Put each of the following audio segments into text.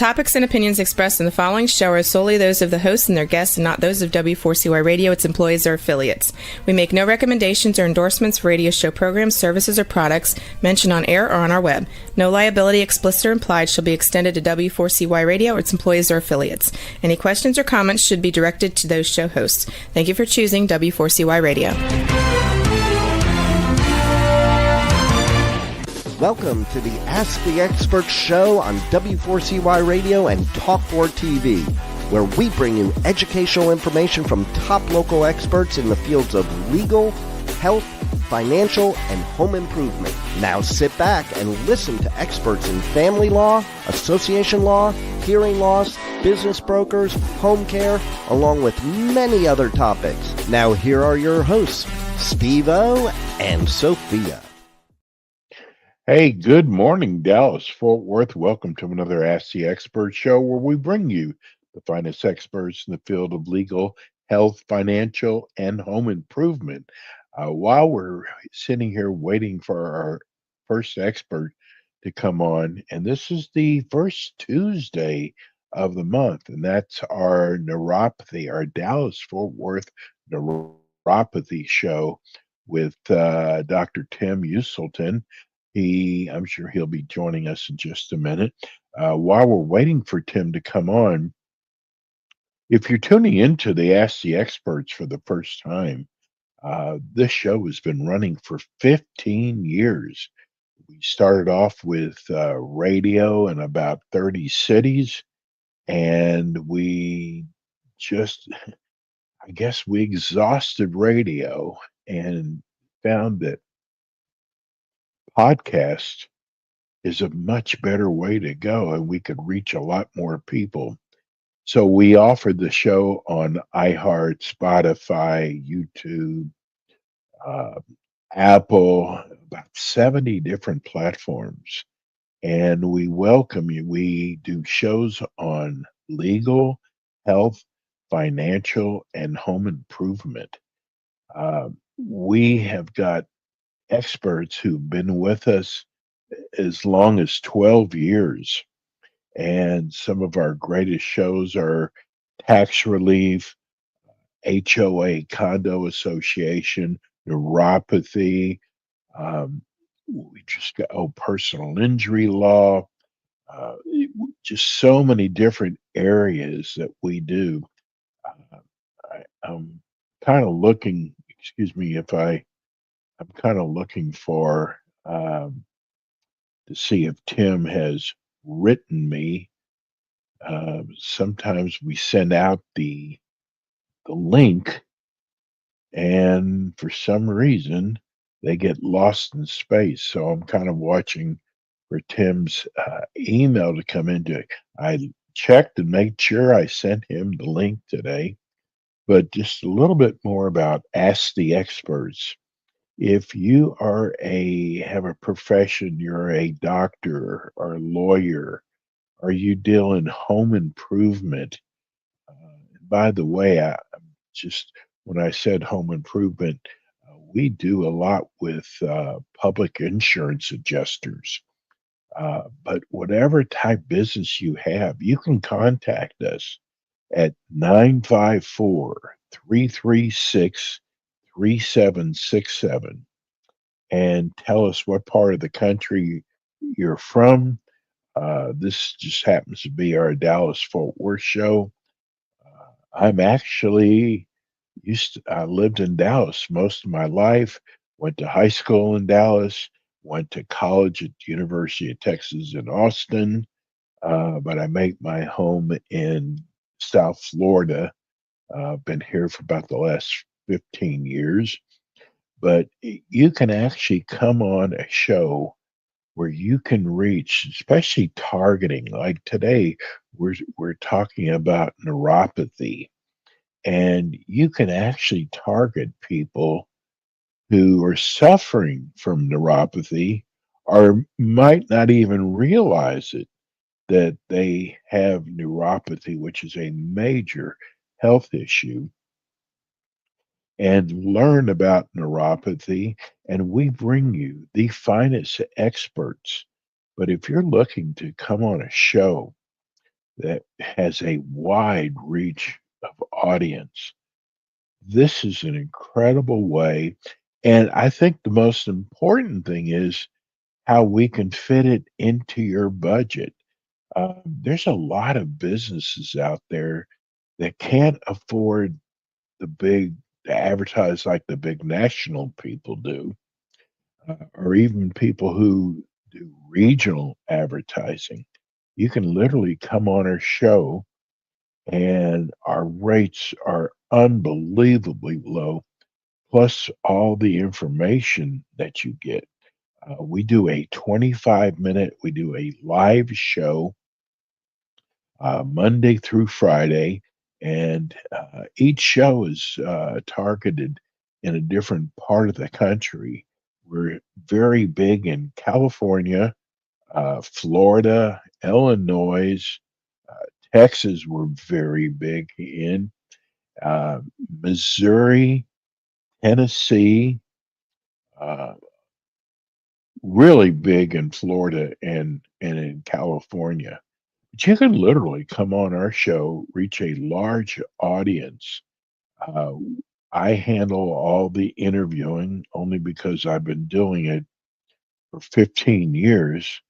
topics and opinions expressed in the following show are solely those of the hosts and their guests and not those of W4CY Radio, its employees, or affiliates. We make no recommendations or endorsements for radio show programs, services, or products mentioned on air or on our web. No liability, explicit or implied, shall be extended to W4CY Radio or its employees or affiliates. Any questions or comments should be directed to those show hosts. Thank you for choosing W4CY Radio. Welcome to the Ask the Expert show on W4CY Radio and Talk4 TV, where we bring you educational information from top local experts in the fields of legal, health, financial, and home improvement. Now sit back and listen to experts in family law, association law, hearing loss, business brokers, home care, along with many other topics. Now here are your hosts, Steve-O and Sophia. Hey, good morning, Dallas, Fort Worth. Welcome to another Ask the Expert show where we bring you the finest experts in the field of legal, health, financial, and home improvement. While we're sitting here waiting for our first expert to come on, and this is the first Tuesday of the month, and that's our neuropathy, our Dallas Fort Worth neuropathy show with Dr. Tim Uselton. I'm sure he'll be joining us in just a minute. While we're waiting for Tim to come on, if you're tuning into the Ask the Experts for the first time, this show has been running for 15 years. We started off with radio in about 30 cities, and we I guess we exhausted radio and found that podcast is a much better way to go, and we could reach a lot more people. So we offered the show on iHeart, Spotify, YouTube, Apple, about 70 different platforms. And we welcome you. We do shows on legal, health, financial, and home improvement. We have got experts who've been with us as long as 12 years. And some of our greatest shows are tax relief, HOA, condo association, neuropathy. We just got personal injury law, just so many different areas that we do. I'm kind of looking, excuse me if I'm kind of looking for to see if Tim has written me. Sometimes we send out the link, and for some reason they get lost in space. So I'm kind of watching for Tim's email to come into. I checked and made sure I sent him the link today. But just a little bit more about Ask the Experts. If you have a profession, you're a doctor or a lawyer, or you deal in home improvement. By the way, when I said home improvement, we do a lot with public insurance adjusters. But whatever type business you have, you can contact us at 954-336-3767 and tell us what part of the country you're from. This just happens to be our Dallas Fort Worth show. I'm actually I lived in Dallas most of my life, went to high school in Dallas, went to college at the University of Texas in Austin, but I make my home in South Florida. Been here for about the last 15 years. But you can actually come on a show where you can reach, especially targeting. Like today, we're talking about neuropathy, and you can actually target people who are suffering from neuropathy or might not even realize it, that they have neuropathy, which is a major health issue, and learn about neuropathy. And we bring you the finest experts. But if you're looking to come on a show that has a wide reach of audience. This is an incredible way. And I think the most important thing is how we can fit it into your budget. There's a lot of businesses out there that can't afford the big to advertise like the big national people do, or even people who do regional advertising. You can literally come on our show, and our rates are unbelievably low, plus all the information that you get. We do a 25-minute, we do a live show Monday through Friday, and each show is targeted in a different part of the country. We're very big in California, Florida, Illinois, uh, Texas, we're very big in, uh, Missouri, Tennessee, uh, really big in Florida and in California. But you can literally come on our show, reach a large audience. Uh, I handle all the interviewing only because I've been doing it for 15 years,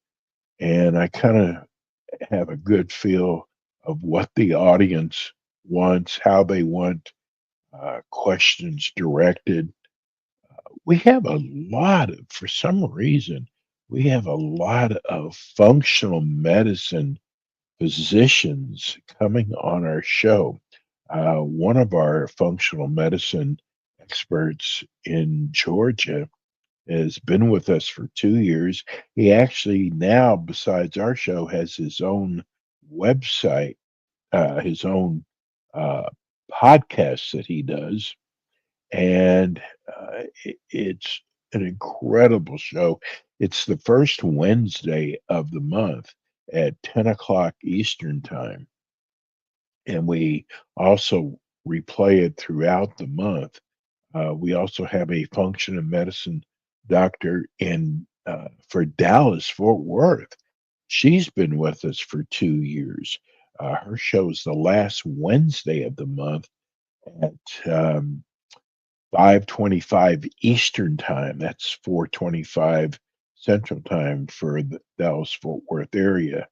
and I kind of have a good feel of what the audience wants, how they want questions directed. We have a lot of, for some reason, we have a lot of functional medicine physicians coming on our show. One of our functional medicine experts in Georgia has been with us for 2 years. He actually now, besides our show, has his own website, his own uh, podcast that he does, and it's an incredible show. It's the first Wednesday of the month at 10 o'clock Eastern Time, and we also replay it throughout the month. We also have a function of medicine doctor in for Dallas Fort Worth. She's been with us for 2 years. Her show is the last Wednesday of the month at 5:25 Eastern Time. That's 4:25 Central Time for the Dallas Fort Worth area.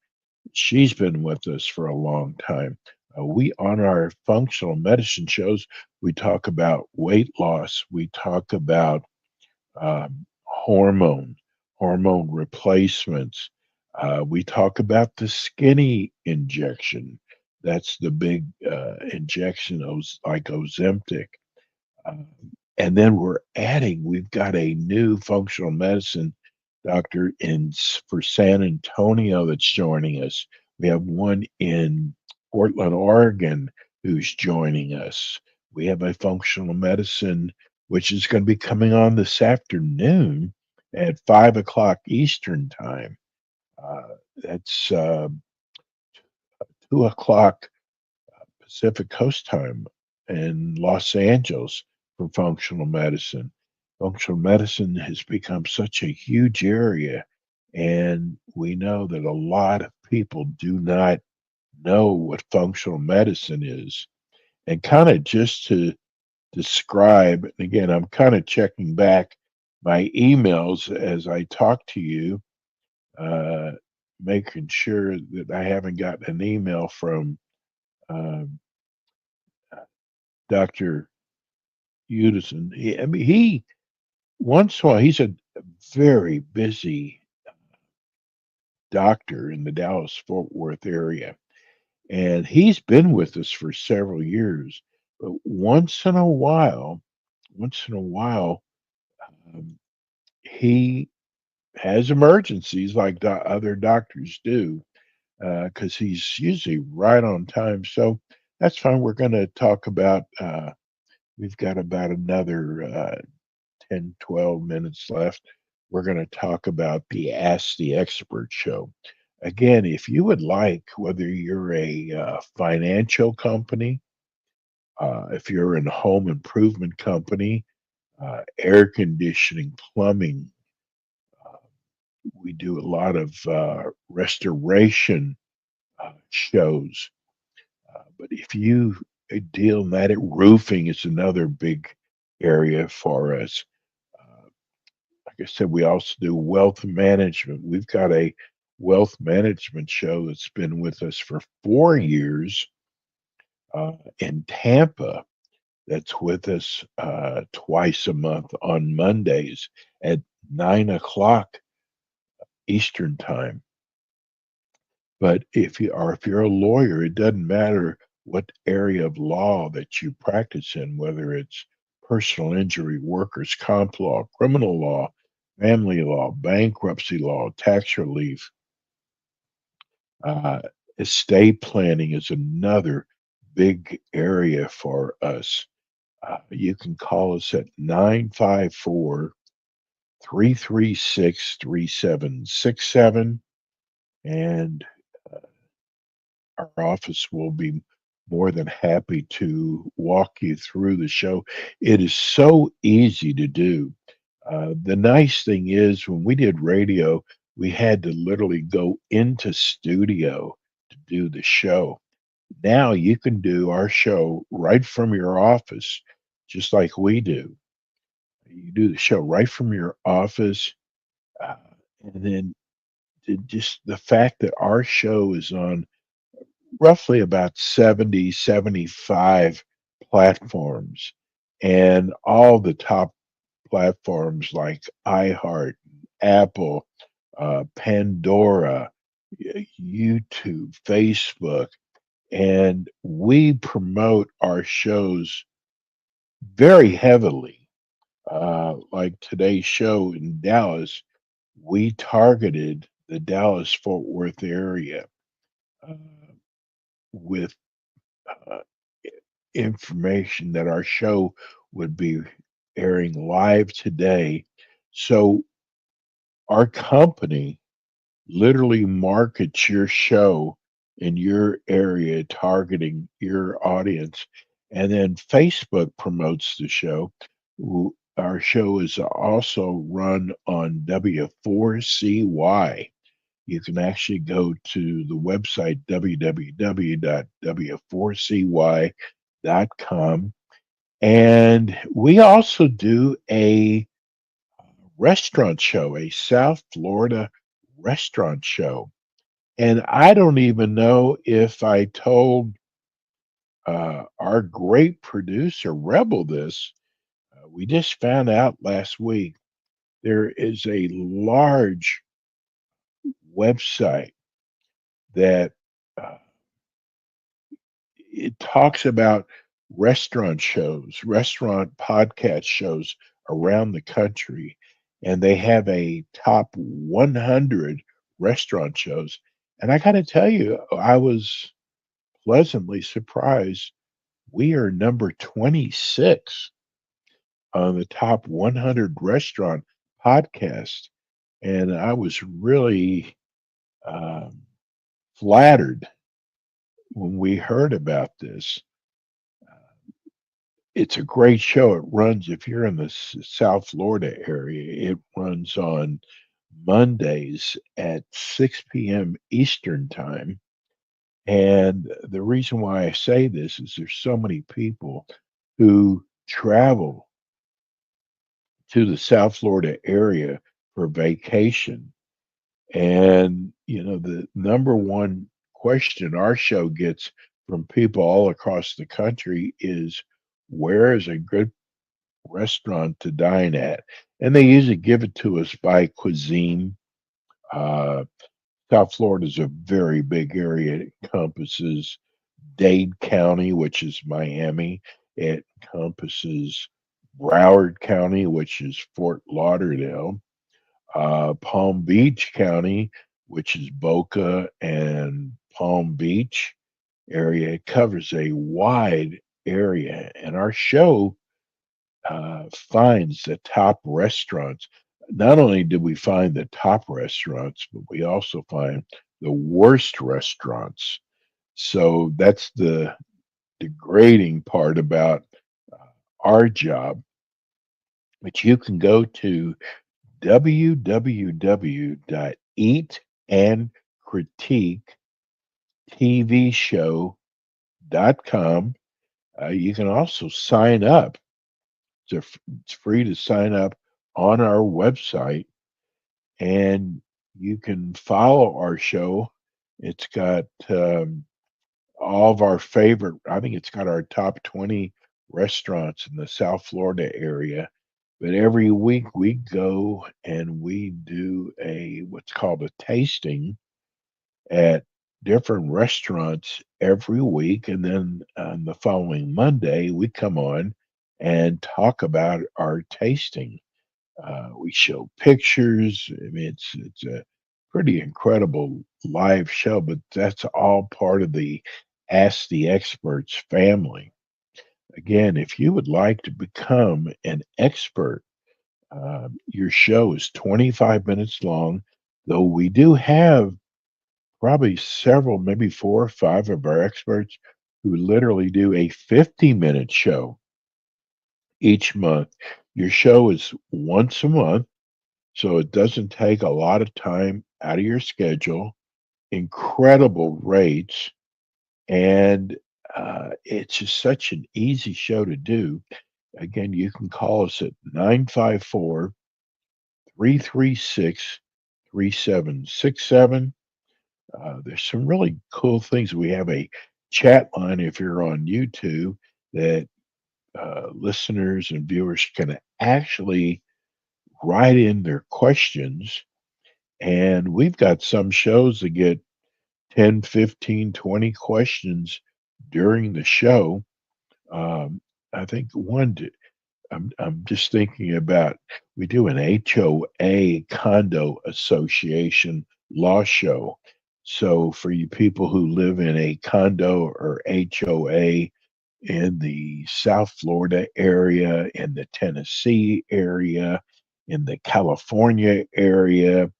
She's been with us for a long time. We on our functional medicine shows, we talk about weight loss. We talk about hormone replacements. We talk about the skinny injection. That's the big injection, like Ozempic. Uh, and then we've got a new functional medicine doctor for San Antonio that's joining us. We have one in Portland, Oregon, who's joining us. We have a functional medicine, which is going to be coming on this afternoon at 5 o'clock Eastern Time. That's 2 o'clock Pacific Coast time in Los Angeles for functional medicine. Functional medicine has become such a huge area, and we know that a lot of people do not know what functional medicine is. And kind of just to describe, and again, I'm kind of checking back my emails as I talk to you, uh, making sure that I haven't gotten an email from um, Dr. Udison. I mean, he once in a while, he's a very busy doctor in the Dallas Fort Worth area, and he's been with us for several years. But once in a while, um, he has emergencies like other doctors do, because he's usually right on time. So that's fine. We're going to talk about. We've got about another 10, 12 minutes left. We're going to talk about the Ask the Expert show. Again, if you would like, whether you're a financial company, if you're in a home improvement company, air conditioning, plumbing, uh, we do a lot of restoration shows. But if you deal in that, roofing is another big area for us. Uh, like I said, we also do wealth management. We've got a wealth management show that's been with us for 4 years in Tampa. That's with us twice a month on Mondays at 9 o'clock Eastern time. But if you're a lawyer, it doesn't matter what area of law that you practice in, whether it's personal injury, workers' comp law, criminal law, family law, bankruptcy law, tax relief, uh, estate planning is another big area for us. You can call us at 954-336-3767, and our office will be more than happy to walk you through the show. It is so easy to do. The nice thing is, when we did radio, we had to literally go into studio to do the show. Now you can do our show right from your office, just like we do. You do the show right from your office, uh, and then just the fact that our show is on roughly about 70, 75 platforms, and all the top platforms like iHeart, Apple, Pandora, YouTube, Facebook, and we promote our shows very heavily. Like today's show in Dallas, we targeted the Dallas Fort Worth area uh, with uh, information that our show would be airing live today. So our company literally markets your show in your area, targeting your audience, and then Facebook promotes the show. Our show is also run on W4CY. You can actually go to the website www.w4cy.com. And we also do a restaurant show, a South Florida restaurant show. And I don't even know if I told our great producer, Rebel, this. We just found out last week there is a large website that uh, it talks about restaurant shows, restaurant podcast shows around the country, and they have a top 100 restaurant shows. And I got to tell you, I was pleasantly surprised. We are number 26 on the top 100 restaurant podcast, and I was really um, flattered when we heard about this. It's a great show. It runs, if you're in the South Florida area, it runs on Mondays at 6 p.m. Eastern Time. And the reason why I say this is there's so many people who travel to the South Florida area for vacation. And, the number one question our show gets from people all across the country is, where is a good restaurant to dine at? And they usually give it to us by cuisine. Uh, South Florida is a very big area. It encompasses Dade County, which is Miami. It encompasses Broward County, which is Fort Lauderdale. Palm Beach County, which is Boca and Palm Beach area. It covers a wide area, and our show finds the top restaurants. Not only do we find the top restaurants, but we also find the worst restaurants. So that's the degrading part about uh, our job. But you can go to www.eatandcritique.com tvshow.com. You can also sign up. It's free to sign up on our website, and you can follow our show. It's got all of our favorite, I think it's got our top 20 restaurants in the South Florida area. But every week we go and we do a what's called a tasting at different restaurants every week. And then on the following Monday, we come on and talk about our tasting. We show pictures. I mean, it's a pretty incredible live show, but that's all part of the Ask the Experts family. Again, if you would like to become an expert, your show is 25 minutes long, though we do have probably several, maybe 4 or 5 of our experts who literally do a 50-minute show each month. Your show is once a month, so it doesn't take a lot of time out of your schedule. Incredible rates, and it's just such an easy show to do. Again, you can call us at 954-336-3767. There's some really cool things. We have a chat line if you're on YouTube that listeners and viewers can actually write in their questions. And we've got some shows that get 10, 15, 20 questions during the show. I think I'm just thinking about, we do an HOA condo association law show. So for you people who live in a condo or HOA in the South Florida area, in the Tennessee area, in the California area,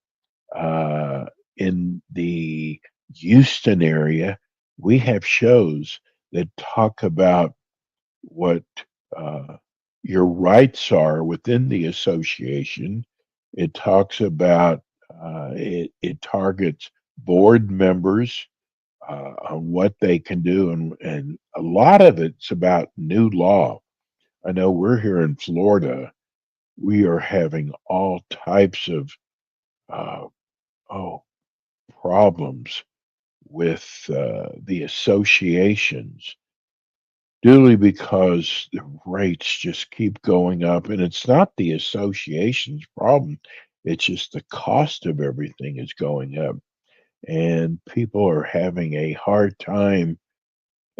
uh, in the Houston area, we have shows that talk about what uh, your rights are within the association. It talks about it targets board members on what they can do, and a lot of it's about new law. I know we're here in Florida. We are having all types of uh, oh problems with the associations, duly because the rates just keep going up. And it's not the association's problem, it's just the cost of everything is going up. And people are having a hard time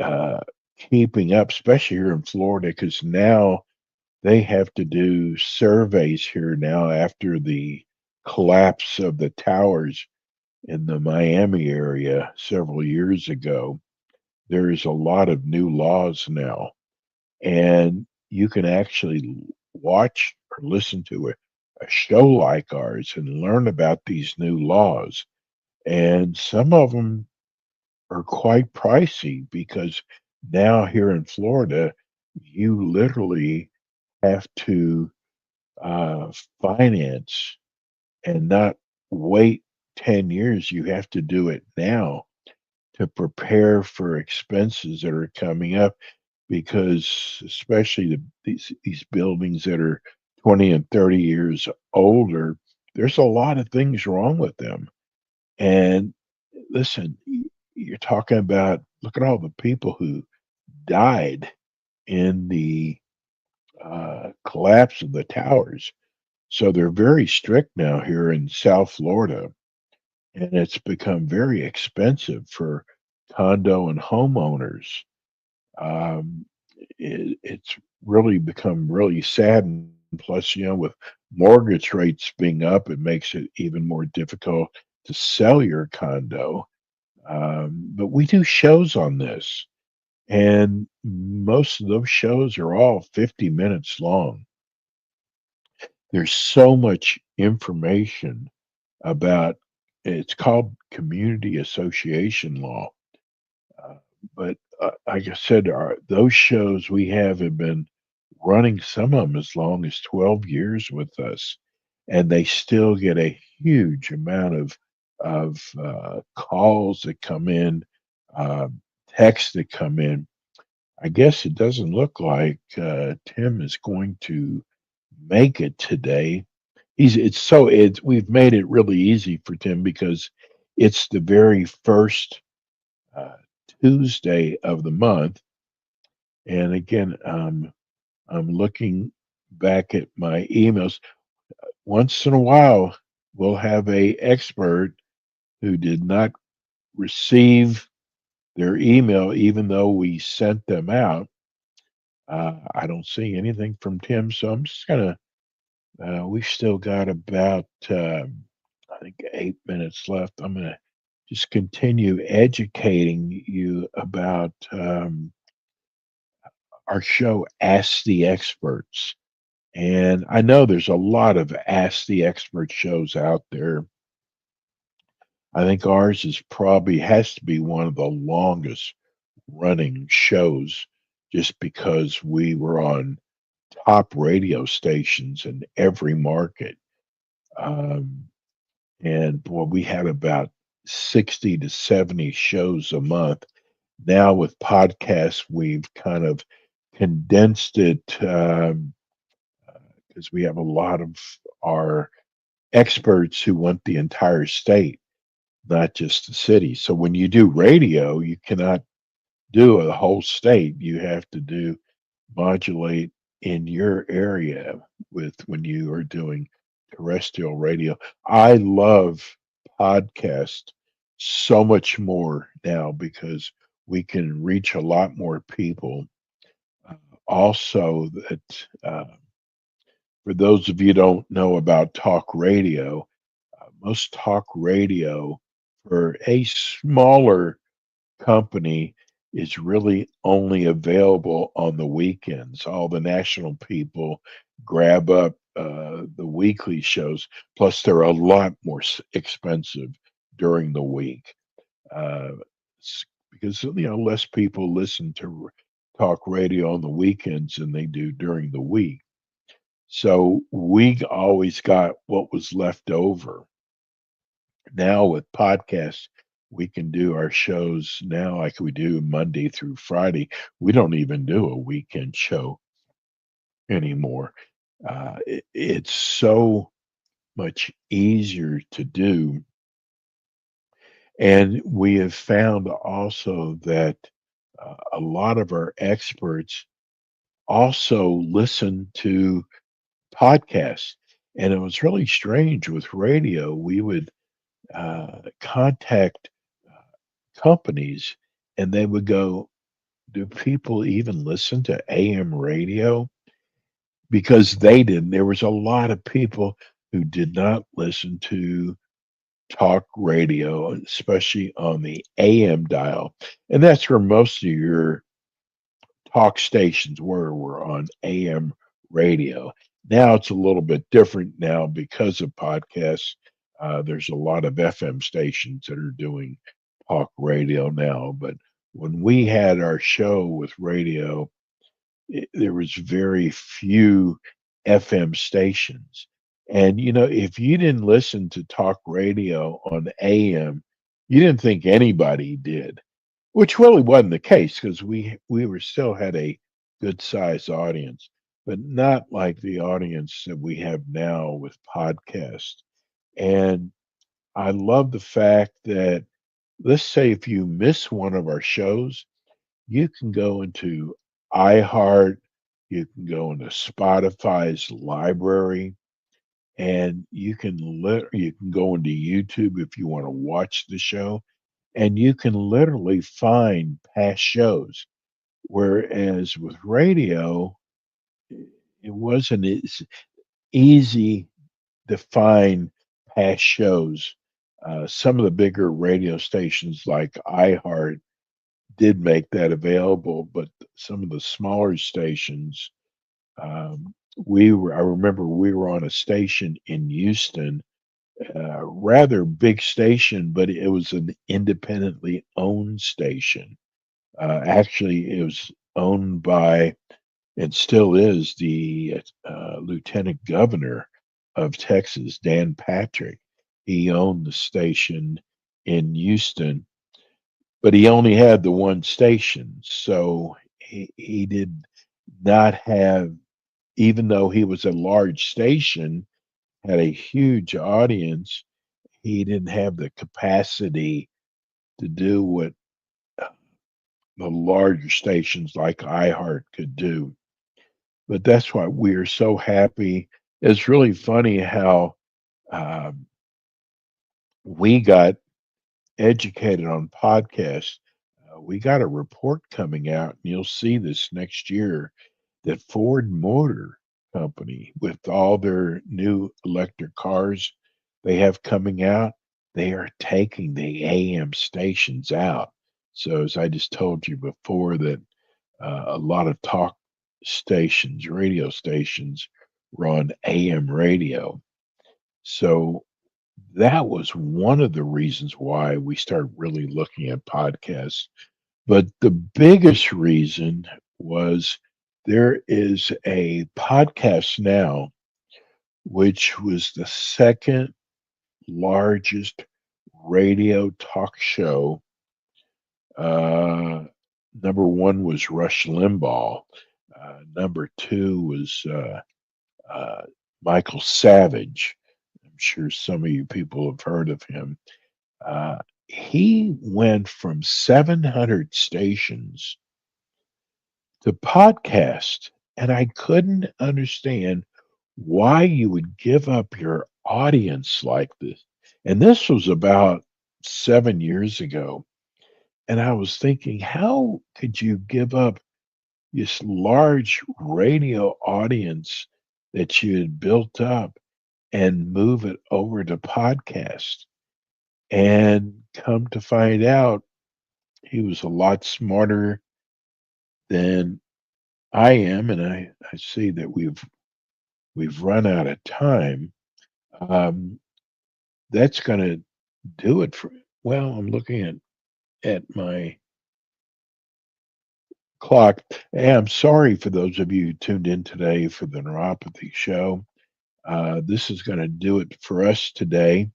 uh, keeping up, especially here in Florida, because now they have to do surveys here now after the collapse of the towers in the Miami area several years ago. There's a lot of new laws now, and you can actually watch or listen to a show like ours and learn about these new laws. And some of them are quite pricey because now here in Florida, you literally have to uh, finance and not wait 10 years. You have to do it now to prepare for expenses that are coming up, because especially these buildings that are 20 and 30 years older, there's a lot of things wrong with them. And listen, you're talking about, look at all the people who died in the collapse of the towers. So they're very strict now here in South Florida, and it's become very expensive for condo and homeowners. Um, it's really become really sad. And plus, with mortgage rates being up, it makes it even more difficult to sell your condo. But we do shows on this, and most of those shows are all 50 minutes long. There's so much information about, it's called community association law. Uh, but like I said, those shows we have been running, some of them as long as 12 years with us, and they still get a huge amount of calls that come in uh, texts that come in. I guess it doesn't look like Tim is going to make it today. We've made it really easy for Tim because it's the very first uh, Tuesday of the month, and again, I'm looking back at my emails. Once in a while, we'll have a expert who did not receive their email, even though we sent them out. I don't see anything from Tim, so I'm just gonna. We've still got about, I think, 8 minutes left. I'm gonna just continue educating you about our show, Ask the Experts. And I know there's a lot of Ask the Expert shows out there. I think ours is probably has to be one of the longest running shows just because we were on top radio stations in every market. Um, and boy, we had about 60 to 70 shows a month. Now with podcasts, we've kind of condensed it because we have a lot of our experts who want the entire state, not just the city. So when you do radio, you cannot do a whole state. You have to do modulate in your area with when you are doing terrestrial radio. I love podcast so much more now because we can reach a lot more people. Uh, Also, that for those of you who don't know about talk radio, most talk radio for a smaller company is really only available on the weekends. All the national people grab up the weekly shows, plus they're a lot more expensive during the week uh, because less people listen to talk radio on the weekends than they do during the week. So we always got what was left over. Now with podcasts, we can do our shows now like we do Monday through Friday. We don't even do a weekend show anymore. It's so much easier to do. And we have found also that a lot of our experts also listen to podcasts. And it was really strange with radio. We would contact companies and they would go, do people even listen to AM radio? Because they didn't. There was a lot of people who did not listen to talk radio, especially on the AM dial. And that's where most of your talk stations were on AM radio. Now it's a little bit different now because of podcasts. There's a lot of FM stations that are doing talk radio now. But when we had our show with radio, there was very few FM stations. And if you didn't listen to talk radio on AM, you didn't think anybody did, which really wasn't the case because we were still had a good sized audience, but not like the audience that we have now with podcasts. And I love the fact that, let's say if you miss one of our shows, you can go into iHeart, you can go into Spotify's library, and you can go into YouTube if you want to watch the show, and you can literally find past shows. Whereas with radio, it wasn't as easy to find past shows. Some of the bigger radio stations like iHeart did make that available, but some of the smaller stations, I remember we were on a station in Houston, rather big station, but it was an independently owned station. Actually, it was owned by, and still is, the lieutenant governor of Texas, Dan Patrick. He owned the station in Houston. but he only had the one station. So he did not have, even though he was a large station, had a huge audience, he didn't have the capacity to do what the larger stations like iHeart could do. But that's why we're so happy. It's really funny how um, we got educated on podcasts. We got a report coming out, and you'll see this next year that Ford Motor Company, with all their new electric cars they have coming out, they are taking the AM stations out. So, as I just told you before, that a lot of talk stations, radio stations, run AM radio. So, that was one of the reasons why we started really looking at podcasts. But the biggest reason was there is a podcast now, which was the second largest radio talk show. Uh, Number one was Rush Limbaugh. Number two was Michael Savage. I'm sure some of you people have heard of him. He went from 700 stations to podcast, and I couldn't understand why you would give up your audience like this. And this was about 7 years ago. And I was thinking, how could you give up this large radio audience that you had built up and move it over to podcast? And come to find out, he was a lot smarter than I am, and I see that we've run out of time. Um, that's going to do it for. Well, I'm looking at my clock. Hey, I'm sorry for those of you who tuned in today for the Neuropathy Show. This is going to do it for us today.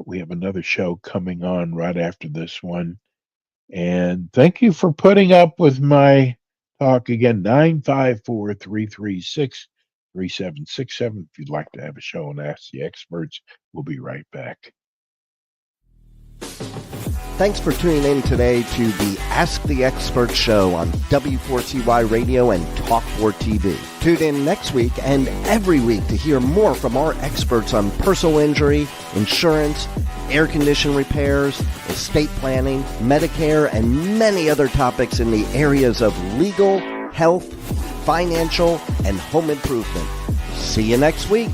We have another show coming on right after this one. And thank you for putting up with my talk again. 954-336-3767. If you'd like to have a show and ask the experts, we'll be right back. Thanks for tuning in today to the Ask the Expert show on W4CY Radio and Talk4 TV. Tune in next week and every week to hear more from our experts on personal injury, insurance, air condition repairs, estate planning, Medicare, and many other topics in the areas of legal, health, financial, and home improvement. See you next week.